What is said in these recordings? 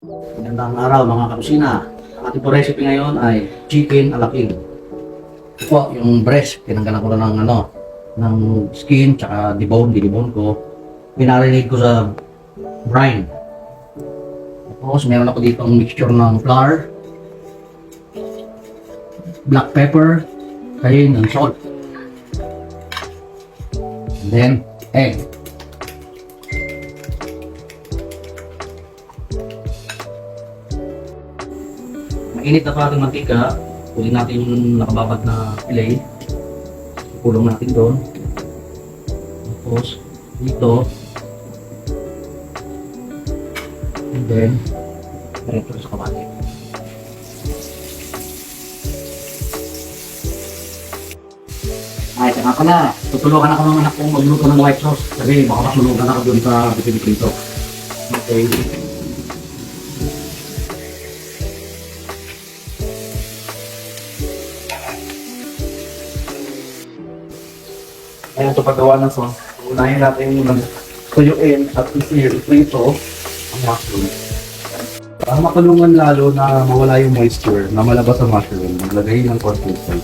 Magandang araw mga kakusina. Ang ating po recipe ngayon ay chicken alaking. Ito po yung breast. Tinanggalan ko na ng skin tsaka dinibone ko. Pinarinate ko sa brine. Tapos meron ako dito ang mixture ng flour, black pepper, cayenne and salt. And then egg. Mainit na pa ating mantika, kunin natin yung nakababad na fillet. Kulong natin doon. Tapos, dito. And then, diretso sa kamali. Ay, saka pala, tutulungan ako ng anak kong magluto ng white sauce. Kasi baka masulugan ako doon sa bitibikrito. Okay. Ayan ito paggawa ng sauce. Unahin natin yung tuyuin at ito ang mushroom. Para makulungan lalo na mawala yung moisture na malabas sa mushroom, maglagay ng cornstarch.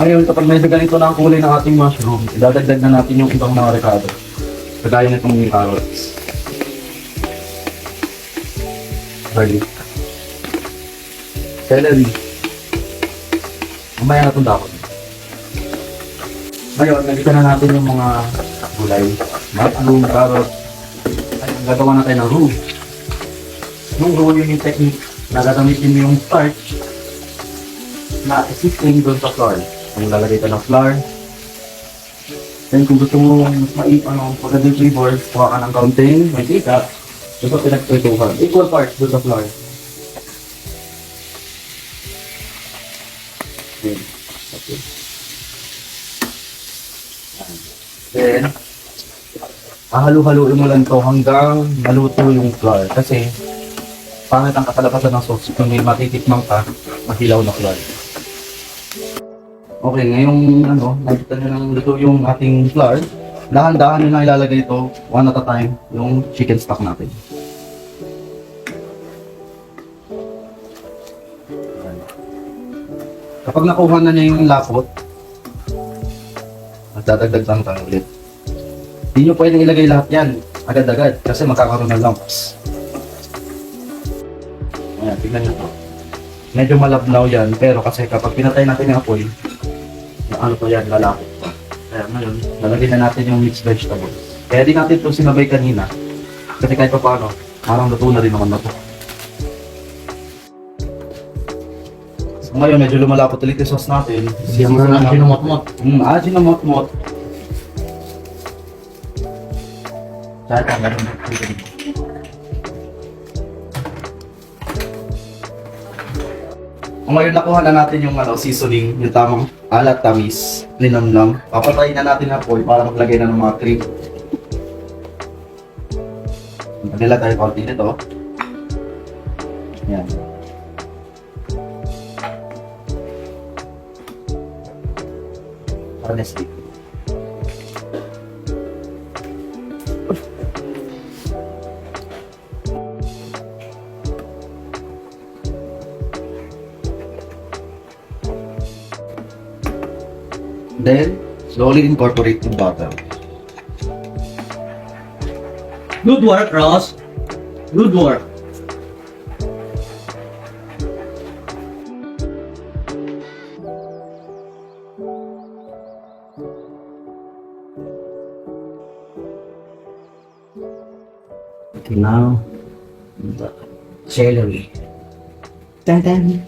Ayun, kapag medyo ganito na ang kulay ng ating mushroom, idadagdag na natin yung ibang mga recado. Kagaya nitong carrots. Garlic. Celery. Mamaya na itong dapat. Ngayon, nagita na natin yung mga gulay. Mushroom, carrot. Ayun, gagawa na tayo ng roux. Yung roux yun yung technique na gagamitin mo yung starch na existing doon sa flour. Kung lalagay ka ng flour. Then kung gusto mo mas pagka yung flavor, kuha ka ng kaunting mantika. Gusto pinagpituhan. Equal parts doon sa flour. Okay. Then, hahalu-haluin mo lang to hanggang maluto yung flour. Kasi, pangit ang katalabasan ng sauce kung may matitikmang ka, mahilaw na flour. Okay, ngayong nakita nyo nang luto yung ating flour, dahan-dahan nyo na ilalagay ito, one at a time, yung chicken stock natin. Kapag nakuha na niya yung lapot, magdadagdag lang tayo ulit. Hindi nyo pwedeng ilagay lahat yan agad-agad kasi magkakaroon ng lumps. Ayan, tignan nyo to. Medyo malabnaw yan, pero kasi kapag pinatay natin yung apoy, lalapot pa. Kaya ngayon, lalagay na natin yung mixed vegetables. Kaya di natin ito sinabay kanina kasi kahit pa paano, parang luto na rin naman na to. So, ngayon, medyo lumalapot ulit yung sauce natin. Siya mo na ginamot-mot. Ginamot-mot. Tsaka meron na. Ngayon nakuha na natin yung seasoning, yung tamang alat, tamis, linamnam. Papatayin na natin ang apoy para maglagay na ng mga cream. Magdala tayo konti nito. Yan. Para nestig. Then, slowly incorporate the butter. Good work, Ross. Good work. Okay, now, the celery. Dun, dun.